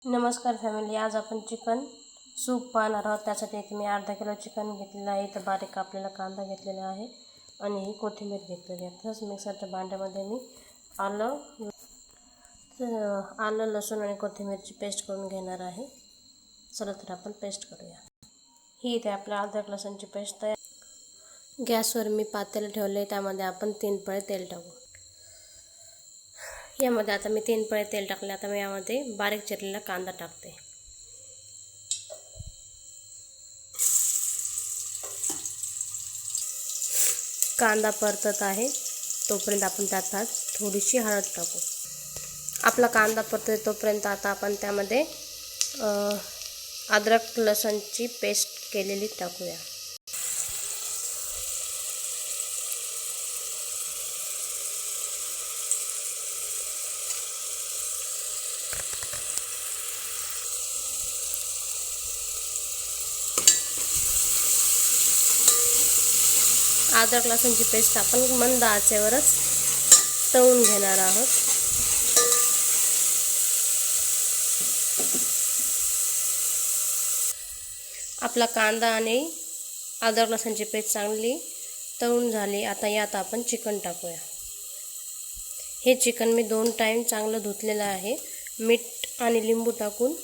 नमस्कार फॅमिली, आज आपण चिकन सूप पाहणार आहोत। त्यासाठी इथे मी अर्धा किलो चिकन घेतलेलं आहे। इथं बारीक कापलेला कांदा घेतलेला आहे आणि ही कोथिंबीर घेतलेली आहे। तसंच मिक्सरच्या भांड्यामध्ये मी आलं लसूण आणि कोथिंबीरची पेस्ट करून घेणार आहे। चला तर आपण पेस्ट करूया। ही इथे आपल्या अद्रक लसूणची पेस्ट तयार। गॅसवर मी पातेलं ठेवले, त्यामध्ये आपण 3 पळे तेल टाकू। यामध्ये आता मी 3 पळे तेल टाकले। आता मी यामध्ये बारीक चिरलेला कांदा टाकते। कांदा परतत आहे तोपर्यंत आपण त्यात थोडीशी हळद टाकू। आपला कांदा परततोय तोपर्यंत आता आपण त्यामध्ये अद्रक लसूणची पेस्ट केलेली टाकूया। अद्रक लसूणची पेस्ट आपण मंद आचेवरच तळून घेणार आहोत। आपला कांदा आणि अद्रक लसूणची पेस्ट चांगली तळून झाली। आता यात आपण चिकन टाकूया। हे चिकन मी 2 टाइम चांगलं धुतलेलं आहे, मीठ आणि लिंबू टाकून,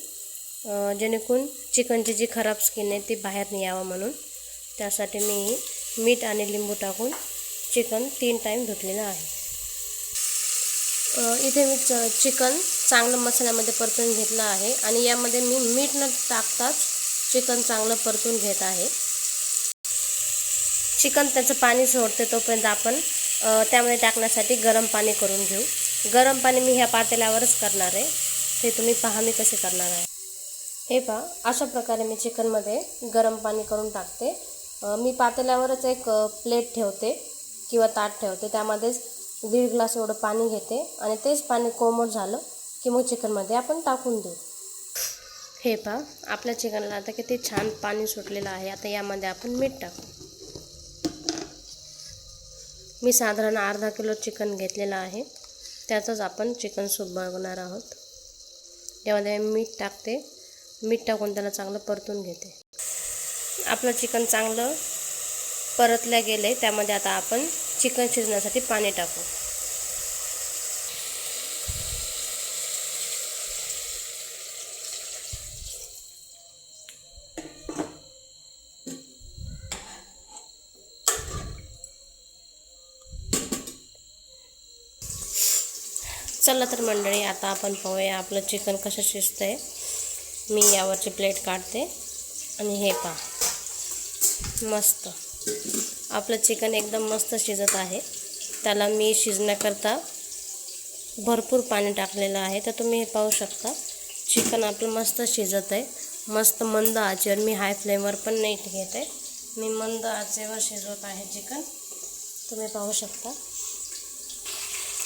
जेणेकरून चिकनची जी खराब स्किन आहे ती बाहेर नाही यावं म्हणून। त्यासाठी मी मीठ आणि लिंबू टाकून चिकन 3 टाइम धुतलेलं आहे। इथे मी चिकन चांगलं मसाल्यामध्ये परतून घेतलं आहे आणि यामध्ये मी मीठ न टाकताच चिकन चांगलं परतून घेत आहे। चिकन त्याचं पाणी सोडते तोपर्यंत आपण त्यामध्ये टाकण्यासाठी गरम पाणी करून घेऊ। गरम पाणी मी ह्या पातेल्यावरच करणार आहे, ते तुम्ही पहा मी कसे करणार आहे। हे पहा, अशा प्रकारे मी चिकनमध्ये गरम पाणी करून टाकते। मी पातेल्यावरच एक प्लेट ठेवते किंवा ताट ठेवते, त्यामध्येच 1.5 ग्लास एवढं पाणी घेते आणि तेच पाणी कोमट झालं की मग चिकनमध्ये आपण टाकून देऊ। हे पहा, आपल्या चिकनला आता किती छान पाणी सुटलेलं आहे। आता यामध्ये आपण मीठ टाकू। मी साधारण अर्धा किलो चिकन घेतलेलं आहे, त्याचंच आपण चिकन सूप बनवणार आहोत। यामध्ये मीठ टाकते, मीठ टाकून त्याला चांगलं परतून घेते। आपलं चिकन चांगलं परतलं गेले, त्यामध्ये आता आपण चिकन शिजण्यासाठी पाणी टाकू। चला तर मंडळी, आता आपण पाहूया आपलं चिकन कसं शिजतंय। मी यावरची प्लेट काढते आणि हे पहा, मस्त आपलं चिकन एकदम मस्त शिजत आहे। त्याला मी शिजण्याकरता भरपूर पाणी टाकलेलं आहे, तर तुम्ही हे पाहू शकता चिकन आपलं मस्त शिजत आहे। मस्त मंद आचेवर, मी हाय फ्लेमवर पण नाही घेत आहे, मी मंद आचेवर शिजवत आहे चिकन, तुम्ही पाहू शकता।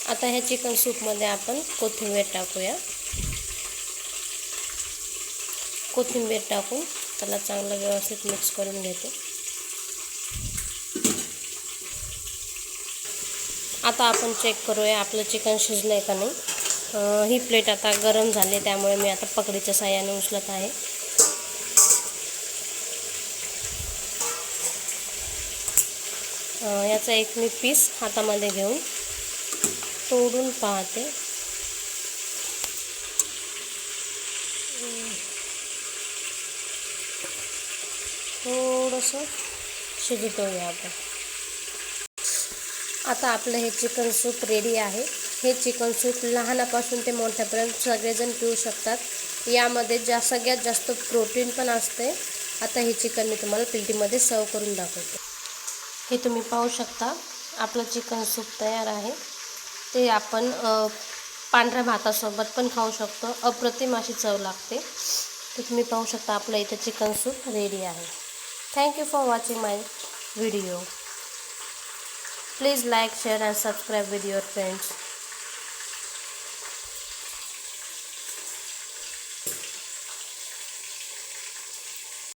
आता ह्या चिकन सूपमध्ये आपण कोथिंबीर टाकूया। कोथिंबीर टाकून त्याला चांगलं व्यवस्थित मिक्स करून घेते। आता आपण चेक करूया आपलं चिकन शिजलंय का नाही। ही प्लेट आता गरम झाली, त्यामुळे मी आता पकडीच्या साहाय्याने उचलत आहे। याचा एक मी पीस हातामध्ये घेऊन तोडून पाहते। थोडंसं शिजवूया आपण। आता आपलं हे चिकन सूप रेडी आहे। हे चिकन सूप लहानापासून ते मोठ्यापर्यंत सगळेजण पिऊ शकतात। यामध्ये सगळ्यात जास्त प्रोटीन पण असते। आता हे चिकन मी तुम्हाला प्लेटीमध्ये सर्व करून दाखवते। हे तुम्ही पाहू शकता, आपलं चिकन सूप तयार आहे। ते आपण पांढऱ्या भातासोबत पण खाऊ शकतो, अप्रतिम अशी चव लागते। तर तुम्ही पाहू शकता आपलं इथे चिकन सूप रेडी आहे। Thank you for watching my video. Please like, share and subscribe with your friends.